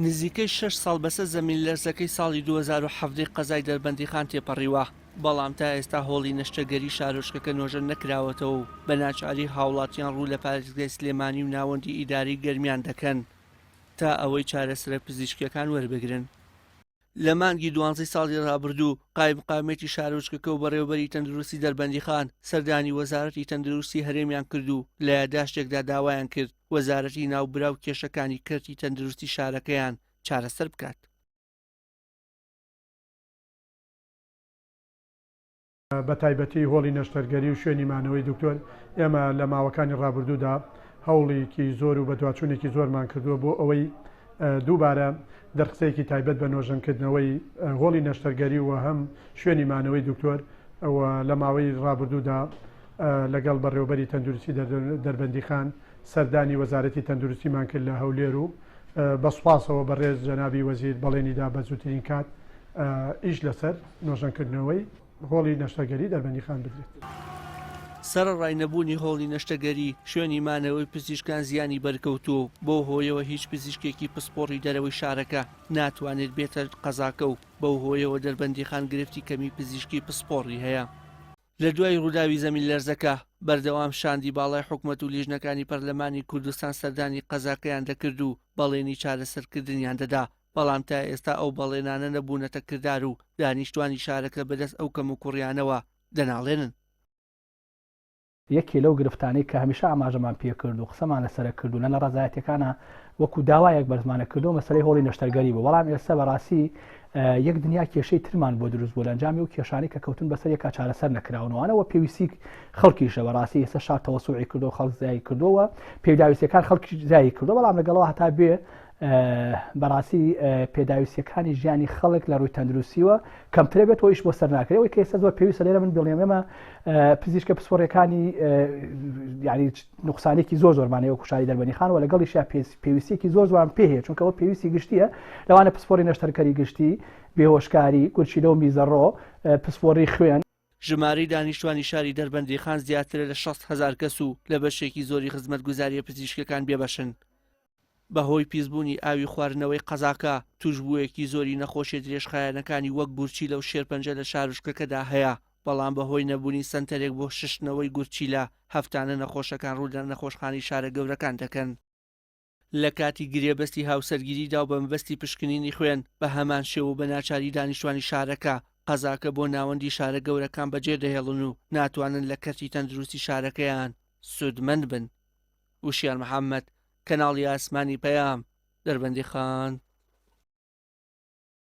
نزیکەی 6 ساڵ بەسەر زەمین لەرزەکەی ساڵی 2017 قەزای دەربەندیخان تێپەڕیوە، بەڵام تا ئێستا هۆڵی نەشتەگەری شارۆچکەکە نۆژە نەکراوەتەوە و بە ناچاری هاوڵاتیان ڕوو لە پارێزگای سلێمانی و ناوەندی ئیداری گەرمیان دەکەن تا ئەوەی چارەسەرە پزیشکیەکان وەربگرن. لە مانگی 12 ساڵی ڕابردوو قایمقامێتی شارۆچکەکە و بەڕێوەبەری تەندروستی دەربەندیخان سەردانی وەزارەتی تەندروستی هەرێمیان کردو لە یادداشتێکدا داوایان کرد وەزارەتی ناوبرا و کێشەکانی کەرتی تەندروستی شارەکەیان چارەسەر بکات. بە تایبەتی هۆڵی نەشتەرگەری و شوێنی مانەوەی دکتۆر ئێمە لە ماوەکانی ڕابردوودا هەوڵێکی زۆر و بە دوچوونێکی زۆرمان کردووە بۆ ئەوەی دووبارە دەرخسەیەکی تایبەت بە نۆژەنکردنەوەی هۆڵی نەشتەرگەری و هەم شوێنی مانەوەی دکتۆر ئەوە لە ماوەی ڕابردوودا لەگەڵ بەڕێوەبەری تەندروستی دەربەندیخان سەردانی وەزارەتی تەندروستیمان کرد لە هەولێر و بە سوپاسەوە بەڕێز جەنابی وەزیر بەڵێنیدا بە زووترین کات ئیش لەسەر نۆژەنکردنەوەی هۆڵی نەشتەگەری دەربەندیخان بدرێت. سەرڕای نەبوونی هۆڵی نەشتەگەری شوێنی مانەوەی پزیشکان زیانی بەرکەوتووە بۆ هۆیەوە هیچ پزیشکێکی پسپۆڕی دەرەوەی شارەکە ناتوانێت بێتە قەزاکە و بەو هۆیەوە دەربەندیخان گرفتی کەمی پزیشکی پسپۆڕی هەیە. لە دوای ڕووداوی زەمین لەرزەکە بەردەوام شاندی باڵای حکوومەت و لیژنەکانی پەرلەمانی کوردستان سەردانی قەزاکەیان دەکرد و بەڵێنی چارەسەرکردنیان دەدا، بەڵام تا ئێستا ئەو بەڵێنانە نەبوونەتە کردار و دانیشتوانی شارەکە بەدەست ئەو کەم و کوڕیانەوە دەناڵێنن. یەکێ لەو گرفتانەی کە هەمیشە ئاماژەمان پێکرد و قسەمان لەسەر کردو لە ڕزایەتەکانە وەکو داوایەک بەرزمانە کردو مەسەلەی هۆڵی نەشتەرگەری بوو، بەڵام ئێستا بەڕاستی یەک دنیا کێشەی ترمان بۆ دروست بوو لە ئەنجامی و کێشانی کە کەوتن بەسەر یەکا چارەسەر نەکراونەوەوە پێویستی خەڵکیشە بەڕاستی ئێستا شار تەوەسوعی کردو خەڵک زایی کردووە پێداویستیەکان خەڵکی زایی کردو، بەڵام لەگەڵەوە هەتا بێ بەڕاستی پێداویستیەکانی ژیانی خەڵک لە ڕووی تەندروستیوە کەمترە بێت و ئیش بۆ سەر ناکرێەوەی کە ئێستا زۆر پێویستە لێرە من بڵێم ئێمە پزیشکە پسپۆڕیەکانی یعنی نوقسانێکی زۆر زۆرمانەیە وەکو شاری دەربەندیخانەوە لەگەڵیشیا پێویستێکی زۆر زۆران پێهەیە، چونکە ئەوە پێویستی گشتیە لەوانە پسپۆڕی نەشتەرگەری گشتی بێهۆشکاری گورچیلە و میزەڕۆ پسپۆڕی خوێن. ژمارەی دانیشتوانی شاری دەربەندیخان زیاترە لە 60,000 کەس و لە بەشێکی زۆری خزمەتگوزاریە پزیشکەکان بێبەشن. بەهۆی پیسبوونی ئاوی خواردنەوەی قەزاکە توشببوویەکی زۆری نەخۆشیە درێژخایەنەکانی وەک گورچیلە و شێرپەنجە لە شارۆچکەکەدا هەیە، بەڵام بەهۆی نەبوونی سنتەرێک بۆ ششتنەوەی گورچیلە هەفتانە نەخۆشەکان ڕوو لە نەخۆشخانی شارە گەورەکان دەکەن. لە کاتی گرێبەستی هاوسەرگیریدا و بە مەبەستی پشکنینی خوێن بە هەمان شێوە بە ناچاری دانیشتوانی شارەکە قەزاکە بۆ ناوەندی شارە گەورەکان بەجێ دەهێڵن و ناتوانن لە کەرتی تەندروستی شارەکەیان سودمەند بن. وشیان محەممەد، کەناڵی ئاسمانی پەیام، دەربەندیخان.